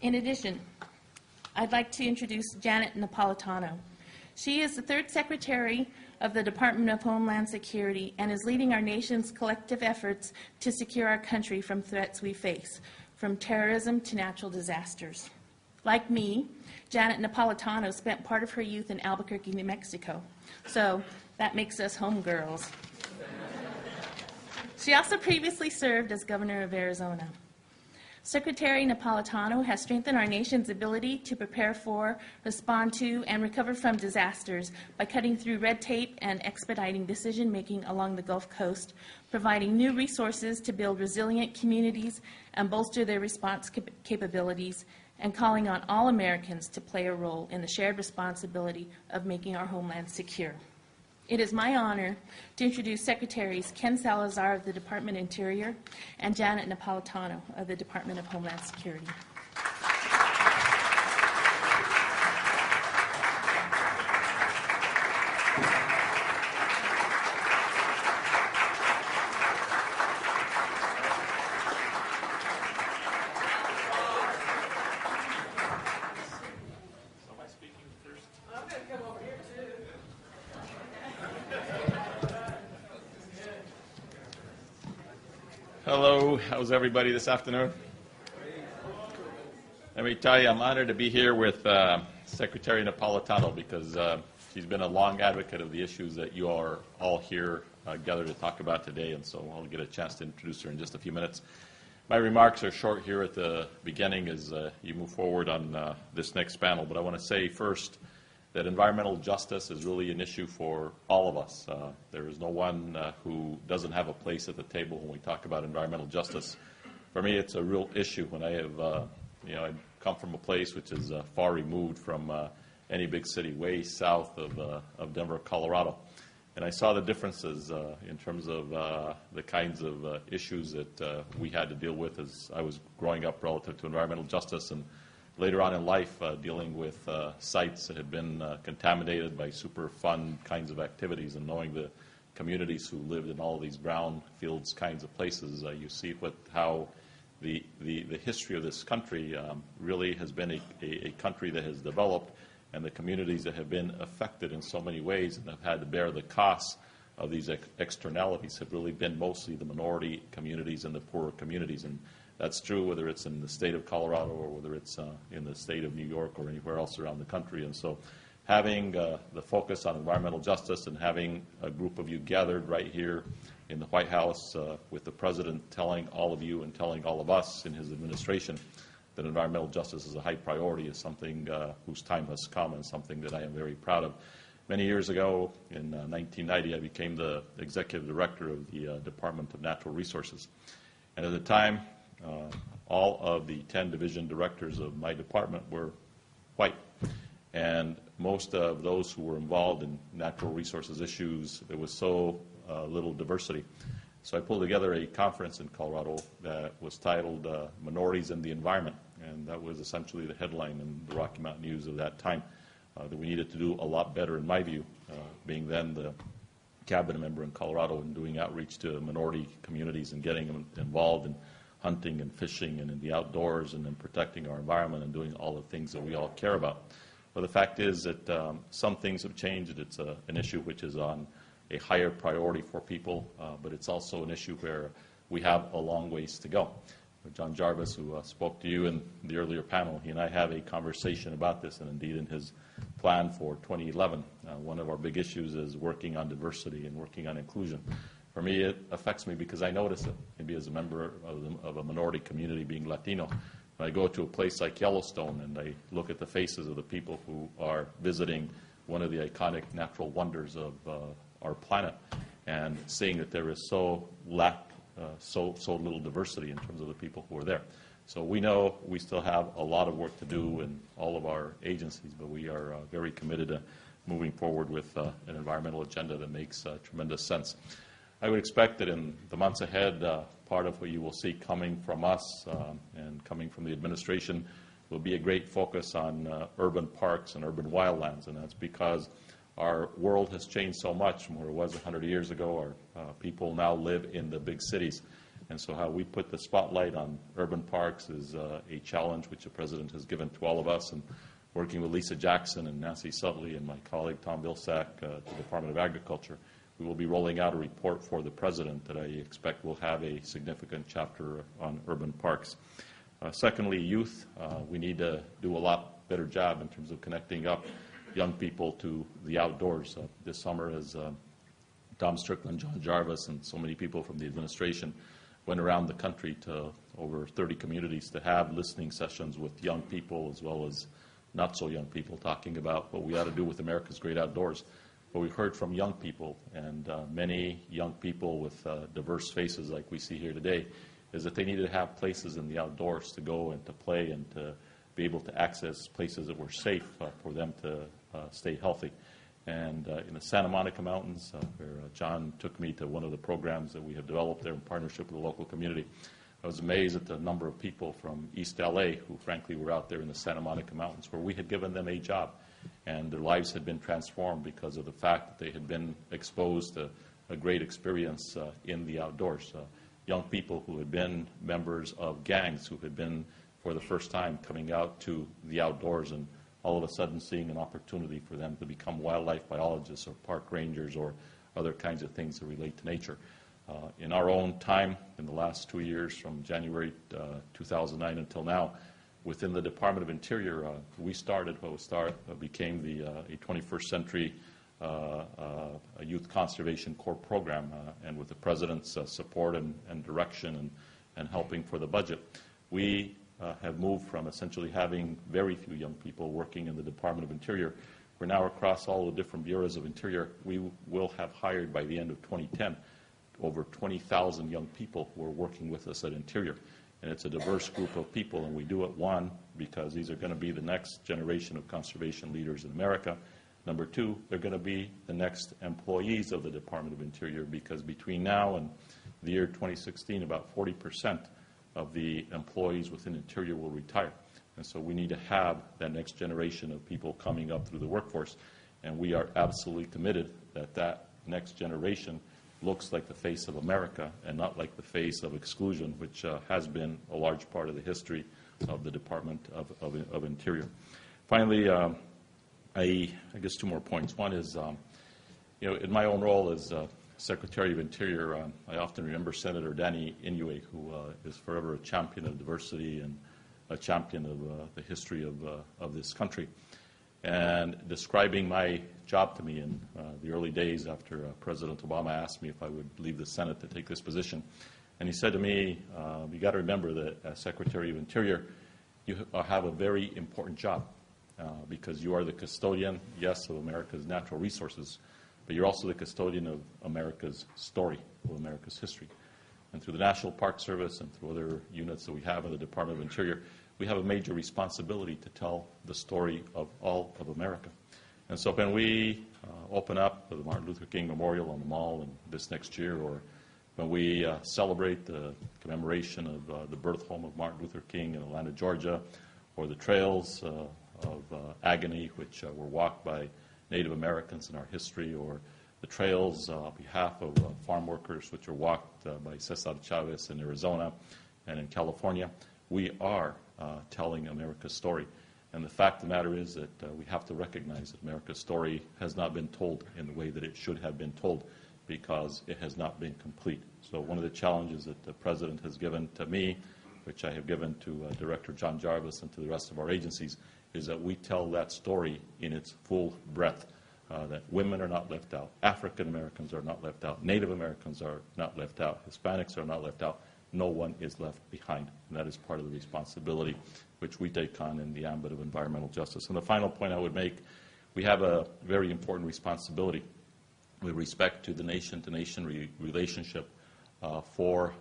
In addition, I'd like to introduce Janet Napolitano. She is the third Secretary of the Department of Homeland Security and is leading our nation's collective efforts to secure our country from threats we face, from terrorism to natural disasters. Like me, Janet Napolitano spent part of her youth in Albuquerque, New Mexico, so that makes us homegirls. She also previously served as governor of Arizona. Secretary Napolitano has strengthened our nation's ability to prepare for, respond to, and recover from disasters by cutting through red tape and expediting decision-making along the Gulf Coast, providing new resources to build resilient communities and bolster their response capabilities, and calling on all Americans to play a role in the shared responsibility of making our homeland secure. It is my honor to introduce Secretaries Ken Salazar of the Department of Interior and Janet Napolitano of the Department of Homeland Security. Hello, how's everybody this afternoon? Let me tell you, I'm honored to be here with Secretary Napolitano because she's been a long advocate of the issues that you are all here gathered to talk about today, and so I'll get a chance to introduce her in just a few minutes. My remarks are short here at the beginning as you move forward on this next panel, but I want to say first that environmental justice is really an issue for all of us. There is no one who doesn't have a place at the table when we talk about environmental justice. For me, it's a real issue when I have, I come from a place which is far removed from any big city, way south of Denver, Colorado. And I saw the differences in terms of the kinds of issues that we had to deal with as I was growing up relative to environmental justice, and later on in life dealing with sites that had been contaminated by Superfund kinds of activities, and knowing the communities who lived in all of these brownfields kinds of places, you see how the history of this country really has been a country that has developed, and the communities that have been affected in so many ways and have had to bear the costs of these externalities have really been mostly the minority communities and the poorer communities. And that's true whether it's in the state of Colorado or whether it's in the state of New York or anywhere else around the country. And so having the focus on environmental justice and having a group of you gathered right here in the White House with the President telling all of you and telling all of us in his administration that environmental justice is a high priority is something whose time has come and something that I am very proud of. Many years ago, in 1990, I became the Executive Director of the Department of Natural Resources. And at the time, all of the 10 division directors of my department were white. And most of those who were involved in natural resources issues, there was so little diversity. So I pulled together a conference in Colorado that was titled Minorities in the Environment. And that was essentially the headline in the Rocky Mountain News of that time, that we needed to do a lot better, in my view, being then the cabinet member in Colorado and doing outreach to minority communities and getting them involved in hunting and fishing and in the outdoors and in protecting our environment and doing all the things that we all care about. But the fact is that some things have changed. It's an issue which is on a higher priority for people, but it's also an issue where we have a long ways to go. John Jarvis, who spoke to you in the earlier panel, he and I have a conversation about this, and indeed in his plan for 2011, one of our big issues is working on diversity and working on inclusion. For me, it affects me because I notice it, maybe as a member of a minority community being Latino. When I go to a place like Yellowstone and I look at the faces of the people who are visiting one of the iconic natural wonders of our planet and seeing that there is so little diversity in terms of the people who are there. So we know we still have a lot of work to do in all of our agencies, but we are very committed to moving forward with an environmental agenda that makes tremendous sense. I would expect that in the months ahead, part of what you will see coming from us and coming from the administration will be a great focus on urban parks and urban wildlands, and that's because our world has changed so much from where it was 100 years ago. Our people now live in the big cities. And so how we put the spotlight on urban parks is a challenge which the President has given to all of us. And working with Lisa Jackson and Nancy Sutley and my colleague Tom Vilsack, the Department of Agriculture, we will be rolling out a report for the President that I expect will have a significant chapter on urban parks. Secondly, youth. We need to do a lot better job in terms of connecting up young people to the outdoors. This summer, as Tom Strickland, John Jarvis, and so many people from the administration went around the country to over 30 communities to have listening sessions with young people as well as not so young people, talking about what we ought to do with America's great outdoors. What we heard from young people, and many young people with diverse faces like we see here today, is that they needed to have places in the outdoors to go and to play and to be able to access places that were safe for them to stay healthy. And in the Santa Monica Mountains, where John took me to one of the programs that we have developed there in partnership with the local community, I was amazed at the number of people from East LA who frankly were out there in the Santa Monica Mountains where we had given them a job, and their lives had been transformed because of the fact that they had been exposed to a great experience in the outdoors. Young people who had been members of gangs, who had been for the first time coming out to the outdoors and all of a sudden seeing an opportunity for them to become wildlife biologists or park rangers or other kinds of things that relate to nature. In our own time, in the last 2 years, from January 2009 until now, within the Department of Interior, we started what became a 21st Century Youth Conservation Corps program, and with the President's support and direction and helping for the budget, we have moved from essentially having very few young people working in the Department of Interior. We're now across all the different bureaus of Interior. We will have hired by the end of 2010 over 20,000 young people who are working with us at Interior. And it's a diverse group of people, and we do it, one, because these are going to be the next generation of conservation leaders in America. Number two, they're going to be the next employees of the Department of Interior, because between now and the year 2016, about 40% of the employees within Interior will retire. And so we need to have that next generation of people coming up through the workforce. And we are absolutely committed that that next generation looks like the face of America and not like the face of exclusion, which has been a large part of the history of the Department of Interior. Finally, I guess two more points. One is, in my own role as Secretary of Interior, I often remember Senator Danny Inouye, who is forever a champion of diversity and a champion of the history of this country, and describing my job to me in the early days after President Obama asked me if I would leave the Senate to take this position. And he said to me, you got to remember that as Secretary of Interior, you have a very important job because you are the custodian, yes, of America's natural resources, but you're also the custodian of America's story, of America's history. And through the National Park Service and through other units that we have in the Department of Interior, we have a major responsibility to tell the story of all of America. And so when we open up the Martin Luther King Memorial on the Mall in this next year, or when we celebrate the commemoration of the birth home of Martin Luther King in Atlanta, Georgia, or the trails of agony which were walked by Native Americans in our history, or the trails on behalf of farm workers which are walked by Cesar Chavez in Arizona and in California, we are telling America's story. And the fact of the matter is that we have to recognize that America's story has not been told in the way that it should have been told because it has not been complete. So one of the challenges that the President has given to me, which I have given to Director John Jarvis and to the rest of our agencies, is that we tell that story in its full breadth, that women are not left out, African Americans are not left out, Native Americans are not left out, Hispanics are not left out. No one is left behind. And that is part of the responsibility which we take on in the ambit of environmental justice. And the final point I would make, we have a very important responsibility with respect to the nation-to-nation relationship for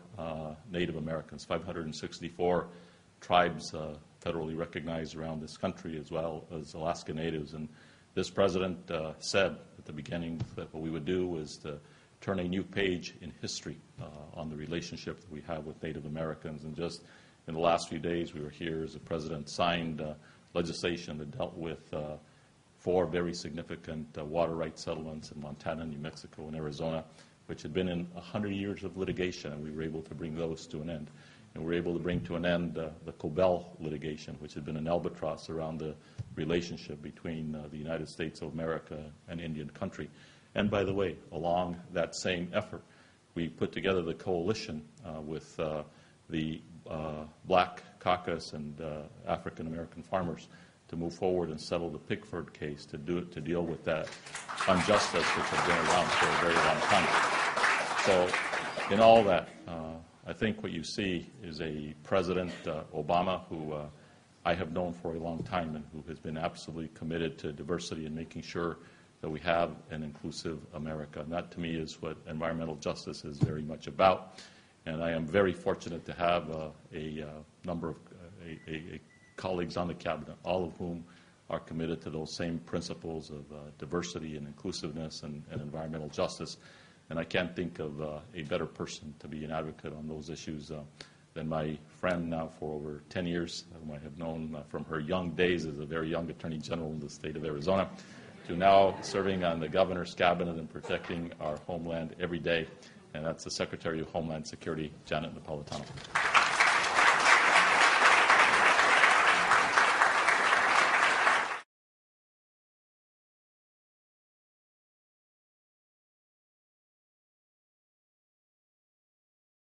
Native Americans. 564 tribes federally recognized around this country, as well as Alaska Natives. And this President said at the beginning that what we would do was to turn a new page in history on the relationship that we have with Native Americans. And just in the last few days, we were here as the President signed legislation that dealt with 4 very significant water rights settlements in Montana, New Mexico, and Arizona, which had been in 100 years of litigation, and we were able to bring those to an end. And we were able to bring to an end the Cobell litigation, which had been an albatross around the relationship between the United States of America and Indian country. And by the way, along that same effort, we put together the coalition with the Black Caucus and African American farmers to move forward and settle the Pickford case to deal with that injustice which had been around for a very long time. So in all that, I think what you see is a President Obama who I have known for a long time and who has been absolutely committed to diversity and making sure that we have an inclusive America. And that, to me, is what environmental justice is very much about. And I am very fortunate to have a number of colleagues on the Cabinet, all of whom are committed to those same principles of diversity and inclusiveness and environmental justice. And I can't think of a better person to be an advocate on those issues than my friend now for over 10 years, whom I have known from her young days as a very young Attorney General in the state of Arizona, to now serving on the Governor's Cabinet and protecting our homeland every day. And that's the Secretary of Homeland Security, Janet Napolitano.